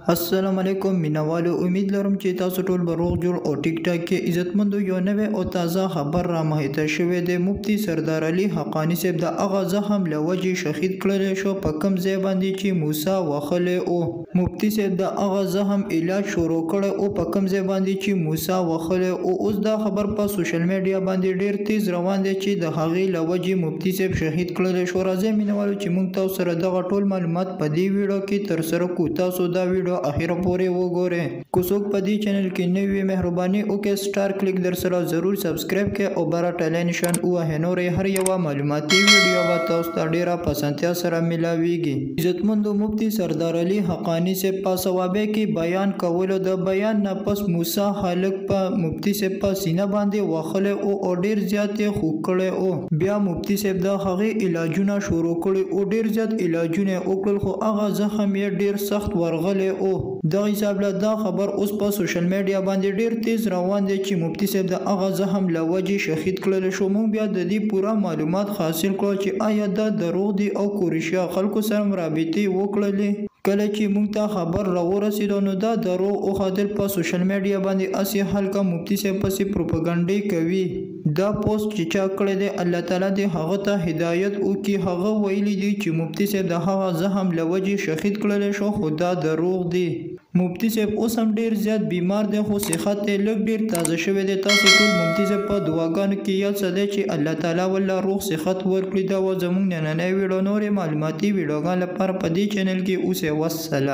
السلام علیکم مینوالو، امید لرم چې تاسو ټول به روغ جوړ او ټیک ټاک کې عزتمندو. یو نوی او تازه خبر را مخې ته شوی دی. مفتی سردار علي حقانی صاحب د هغه زخم له وجې شهید کړلی شو په کوم ځای باندې چې موسی وهلی او مفتی صاحب د هغه زخم علاج شروع کړی او په کوم ځای باندې چې موسی وهلی او اوس دا خبر په سوشل میډیا باندې ډیر تیز روان دی چې د هغې له وجې مفتی صاحب شهید کړلی شو. راځئ مینوالو چې موږ تاسو سره دغه ټول معلومات په دې ویډیو کې ترسره کړو. تاسو دا ویډیو اخیره پورې وګورئ. که څوک په دې چینل کې نوی وي مهرباني وکړئ سټار کلیک در سره ضرور سبسکرایب کړئ او بره ټالی نشان ووهئ. نورې هر یوه معلوماتي ویډیو به تاسو ته ډیره په اسانتیا سره میلاویږي. عزتمندو، مفتی سردار علي حقانی صاحب په صوابع کې بیان کولو د بیان نه پس موسی هلک په مفتی صاحب په سینه باندې وهلی او ډیر زیات یې خوږ کړی او بیا مفتی صاحب د هغې علاجونه شروع کړي او ډیر زیات علاجونه یې وکړل خو هغه زخم یې ډیر سخت ورغلی او دغه حساب له دا خبر اوس په سوشل میډیا باندې ډیر تیز روان دی چې مفتی صاحب د هغه زخم له وجې شهید کړلی شو. موږ بیا د دې پوره معلومات حاصل کړو چې آیا دا دروغ دی او کورشیا خلکو سره رابطې وکړلې. کله چې موږ ته خبر راورسېدو نو دا دروغ وښودل په سوشل میډیا باندې هسې هلکه مفتی صاحب پسې پروپاګنډې کوي. دا پوسټ چې چا کړی دی الله تعالی دې هغه ته هدایت وکړي. هغه ویلي دي چې مفتی صاحب د هغه زخم له وجې شهید کړلی شو خو دا دروغ دی. مفتی صاحب اوس هم ډیر زیات بیمار دی خو صحت یې لږ ډیر تازه شوی دی. تاسو ټول مفتی صاحب په دعاګانو کې یاد ساتئ چې الله تعالی ولله روغ صحت ورکړي. دا و زموږ نننی ویډیو. نورې معلوماتي ویډیوګانو لپاره په دې چینل کې اوسئ. والسلام.